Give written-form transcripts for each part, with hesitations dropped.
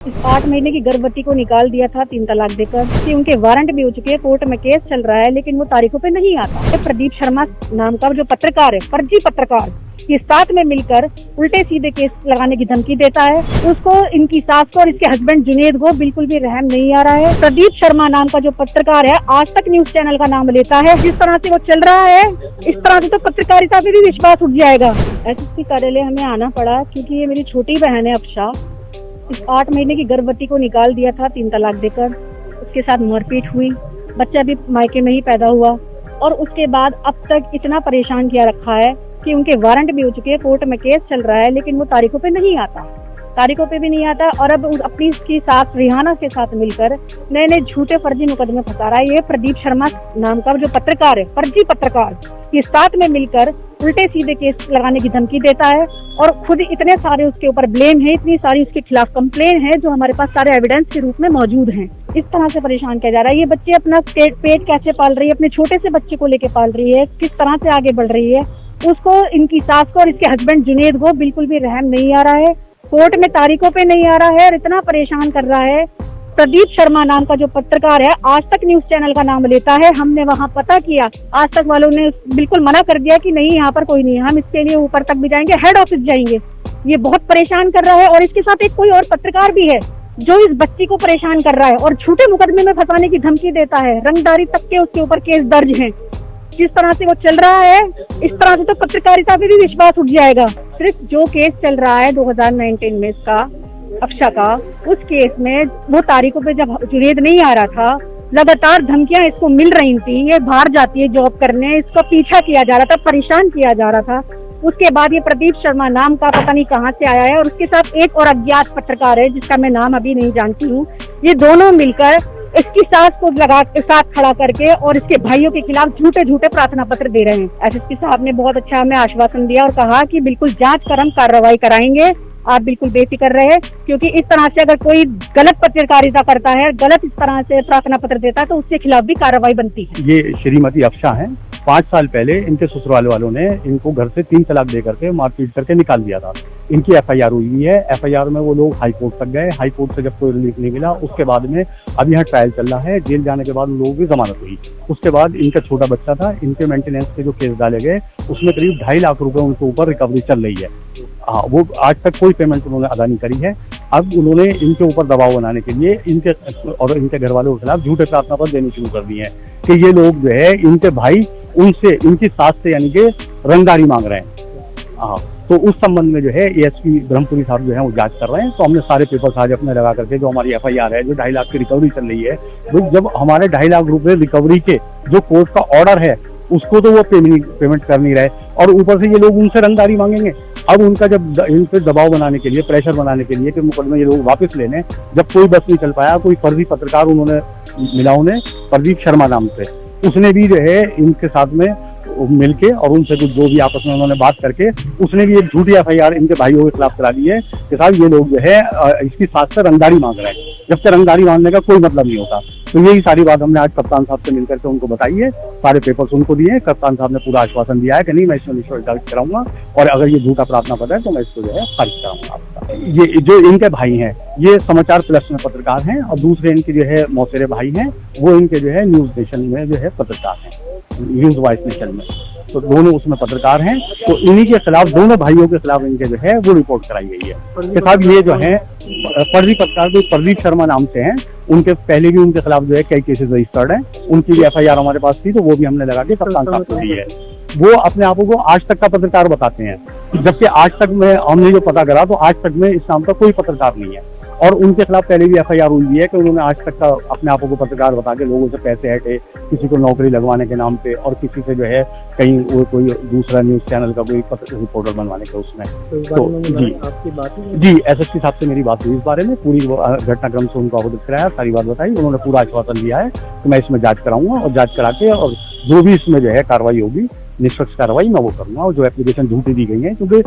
इस 8 महीने की गर्भवती को निकाल दिया था 3 तलाक देकर कि उनके वारंट भी हो चुके हैं, कोर्ट में केस चल रहा है, लेकिन वो तारीखों पे नहीं आता। ये प्रदीप शर्मा नाम का जो पत्रकार है, फर्जी पत्रकार, ये साथ में मिलकर उल्टे सीधे केस लगाने की धमकी देता है। उसको, इनकी सास को और इसके हस्बैंड जुनेद को बिल्कुल भी रहम नहीं आ रहा है। प्रदीप शर्मा नाम का जो पत्रकार है, आज तक न्यूज चैनल का नाम लेता है। जिस तरह से वो चल रहा है, इस तरह से तो पत्रकारिता पे भी विश्वास उठ जाएगा। एसएसपी कार्यालय हमें आना पड़ा क्योंकि ये मेरी छोटी बहन है अफशा। इस 8 महीने की गर्भवती को निकाल दिया था 3 तलाक देकर, उसके साथ मारपीट हुई, बच्चा भी मायके में ही पैदा हुआ और उसके बाद अब तक इतना परेशान किया रखा है कि उनके वारंट भी हो चुके हैं, कोर्ट में केस चल रहा है, लेकिन वो तारीखों पे नहीं आता, तारीखों पे भी नहीं आता। और अब अपनी इसकी सास रिहाना के साथ मिलकर नए नए झूठे फर्जी मुकदमे फंसा रहा है। ये प्रदीप शर्मा नाम का जो पत्रकार है, फर्जी पत्रकार, ये साथ में मिलकर उल्टे सीधे केस लगाने की धमकी देता है और खुद इतने सारे उसके ऊपर ब्लेम है, इतनी सारी उसके खिलाफ कंप्लेन है जो हमारे पास सारे एविडेंस के रूप में मौजूद हैं। इस तरह से परेशान किया जा रहा है। ये बच्चे अपना पेट कैसे पाल रही है, अपने छोटे से बच्चे को लेके पाल रही है, किस तरह से आगे बढ़ रही है, उसको, इनकी सास को और इसके हस्बैंड जुनेद को बिल्कुल भी रहम नहीं आ रहा है। कोर्ट में तारीखों पे नहीं आ रहा है और इतना परेशान कर रहा है। प्रदीप शर्मा नाम का जो पत्रकार है, आज तक न्यूज चैनल का नाम लेता है। हमने वहाँ पता किया, आज तक वालों ने बिल्कुल मना कर दिया कि नहीं, यहाँ पर कोई नहीं है, हम इसके लिए ऊपर तक भी जाएंगे, हेड ऑफिस जाएंगे। ये बहुत परेशान कर रहा है और इसके साथ एक कोई और पत्रकार भी है जो इस बच्ची को परेशान कर रहा है और झूठे मुकदमे में फंसाने की धमकी देता है। रंगदारी तक के उसके ऊपर केस दर्ज है। जिस तरह से वो चल रहा है, इस तरह से तो पत्रकारिता पे भी विश्वास उठ जाएगा। सिर्फ जो केस चल रहा है 2019 में इसका, अफशा का, उस केस में वो तारीखों पे जब जुनेद नहीं आ रहा था, लगातार धमकियां इसको मिल रही थी। ये बाहर जाती है जॉब करने, इसका पीछा किया जा रहा था, परेशान किया जा रहा था। उसके बाद ये प्रदीप शर्मा नाम का पता नहीं कहां से आया है और उसके साथ एक और अज्ञात पत्रकार है जिसका मैं नाम अभी नहीं जानती हूँ। ये दोनों मिलकर इसकी सास को साथ खड़ा करके और इसके भाइयों के खिलाफ झूठे झूठे प्रार्थना पत्र दे रहे हैं। एसएसपी साहब ने बहुत अच्छा हमें आश्वासन दिया और कहा कि बिल्कुल जांच कर हम कार्रवाई कराएंगे, आप बिल्कुल बेफिक्र रहे, क्योंकि इस तरह से अगर कोई गलत पत्रकारिता करता है, गलत इस तरह से प्रार्थना पत्र देता है तो उसके खिलाफ भी कार्रवाई बनती है। ये श्रीमती अफशा हैं। 5 साल पहले इनके ससुराल वालों ने इनको घर से 3 तलाक दे करके मारपीट करके निकाल दिया था। इनकी एफआईआर हुई है। एफआईआर में वो लोग हाई कोर्ट तक गए। हाई कोर्ट से जब कोई रिलीफ नहीं मिला, उसके बाद में अब यहाँ ट्रायल चल रहा है। जेल जाने के बाद उन लोगों की जमानत हुई। उसके बाद इनका छोटा बच्चा था, इनके मेंटेनेंस के जो केस डाले गए उसमें करीब 2.5 लाख रुपए उनके ऊपर रिकवरी चल रही है। हाँ, वो आज तक कोई पेमेंट उन्होंने अदा नहीं करी है। अब उन्होंने इनके ऊपर दबाव बनाने के लिए इनके और इनके घर वालों के खिलाफ झूठे प्रार्थना पत्र देने शुरू कर दिए हैं कि ये लोग जो है, इनके भाई उनसे, इनकी सास से यानी कि रंगदारी मांग रहे हैं। हाँ, तो उस संबंध में जो है एएसपी ब्रह्मपुरी साहब जो है वो जांच कर रहे हैं। तो हमने सारे पेपर्स आज अपने लगा करके, जो हमारी एफआईआर है, जो 2.5 लाख की रिकवरी चल रही है, तो जब हमारे 2.5 लाख रुपए रिकवरी के जो कोर्ट का ऑर्डर है उसको तो वो पेमेंट कर नहीं रहे और ऊपर से ये लोग उनसे रंगदारी मांगेंगे। अब उनका जब इन पे दबाव बनाने के लिए, प्रेशर बनाने के लिए कि मुकदमे ये लोग वापस लेने, जब कोई बस नहीं चल पाया, कोई फर्जी पत्रकार उन्होंने मिला, उन्हें प्रदीप शर्मा नाम से, उसने भी जो है इनके साथ में मिलके और उनसे कुछ जो भी आपस में उन्होंने बात करके, उसने भी एक झूठी एफआईआर इनके भाइयों के खिलाफ करा दी है कि साहब ये लोग जो है इसकी सास से रंगदारी मांग रहे हैं, जबकि रंगदारी मांगने का कोई मतलब नहीं होता। तो यही सारी बात हमने आज कप्तान साहब से मिलकर के उनको बताई है। सारे पेपर्स उनको दिए। कप्तान साहब ने पूरा आश्वासन दिया है कि नहीं, मैं इसमें निश्चित जांच कराऊंगा और अगर ये झूठा प्रार्थना पत्र है तो मैं इसको जो है खारिज कराऊंगा। आपका ये जो इनके भाई हैं, ये समाचार प्लस में पत्रकार हैं और दूसरे इनके जो है मौसेरे भाई हैं, वो इनके जो है न्यूज नेशन में जो है पत्रकार हैं, न्यूज वॉइस नेशन में। तो दोनों उसमें पत्रकार हैं। तो इन्हीं के खिलाफ, दोनों भाइयों के खिलाफ इनके जो है वो रिपोर्ट कराई गई है कि साहब ये जो है फर्जी पत्रकार जो प्रदीप शर्मा नाम से हैं, उनके पहले भी उनके खिलाफ जो है कई केसेस रजिस्टर्ड हैं। उनकी भी एफआईआर हमारे पास थी, तो वो भी हमने लगा के कप्तान साहब को दी है। वो अपने आप को आज तक का पत्रकार बताते हैं, जबकि आज तक में हमने जो पता करा तो आज तक में इस नाम का कोई पत्रकार नहीं है। और उनके खिलाफ पहले भी एफआईआर हुई है कि उन्होंने आज तक का अपने आप को पत्रकार बता के लोगों से पैसे हटे, किसी को नौकरी लगवाने के नाम पे और किसी से जो है कहीं वो कोई दूसरा न्यूज चैनल का कोई रिपोर्टर बनवाने के उसमें। तो जी, आपकी बात जी एसएसपी साहब से मेरी बात हुई इस बारे में, पूरी घटनाक्रम से उनको अवगत कराया, सारी बात बताई। उन्होंने पूरा आश्वासन दिया है कि मैं इसमें जांच कराऊंगा और जांच करा के और जो भी इसमें जो है कार्रवाई होगी, निष्पक्ष कार्रवाई मैं वो करूंगा। और जो एप्लीकेशन झूठी दी गई है, क्योंकि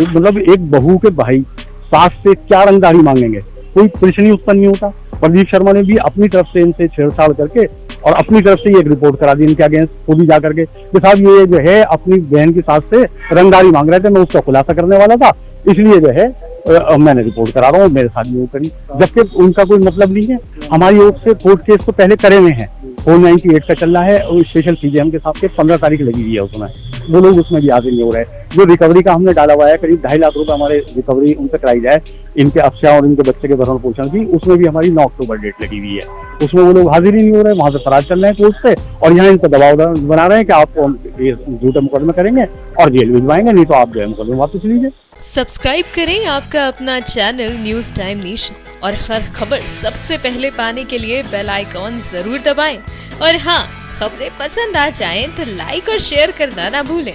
मतलब एक बहू के भाई सास से क्या रंगदारी मांगेंगे, कोई प्रश्न ही उत्पन्न नहीं होता। प्रदीप शर्मा ने भी अपनी तरफ से इनसे छेड़छाड़ करके और अपनी तरफ से एक रिपोर्ट करा दी इनके अगेंस्ट, खुद ही जाकर के कि साहब ये जो है अपनी बहन की सास से रंगदारी मांग रहे थे, मैं उसका खुलासा करने वाला था, इसलिए जो है मैंने रिपोर्ट करा रहा हूँ, मेरे साथ वो करी, जबकि उनका कोई मतलब नहीं है। हमारी ओर से कोर्ट केस तो पहले करे हुए हैं, 498 का चल रहा है और स्पेशल सीजेएम के साथ 15 तारीख लगी हुई है उसमें, वो लोग उसमें भी हाजिर नहीं हो रहे। जो रिकवरी का हमने डाला हुआ है, करीब 2.5 लाख रुपए हमारे रिकवरी उनसे कराई जाए इनके अफसा और इनके बच्चे के भरण पोषण की, उसमें भी हमारी 9 अक्टूबर डेट लगी हुई है, उसमें वो लोग हाजिर ही नहीं हो रहे, वहां से फरार चल रहे हैं कोर्ट से, और यहाँ इनको दबाव बना रहे हैं कि आपको झूठे मुकदमे करेंगे और जेल भिजवाएंगे, नहीं तो आप जो है मुकदमे वापस लीजिए। सब्सक्राइब करें आपका अपना चैनल न्यूज टाइम नेशन और हर खबर सबसे पहले पाने के लिए बेल आइकॉन जरूर दबाएं। और हाँ, खबरें पसंद आ जाएं तो लाइक और शेयर करना ना भूलें।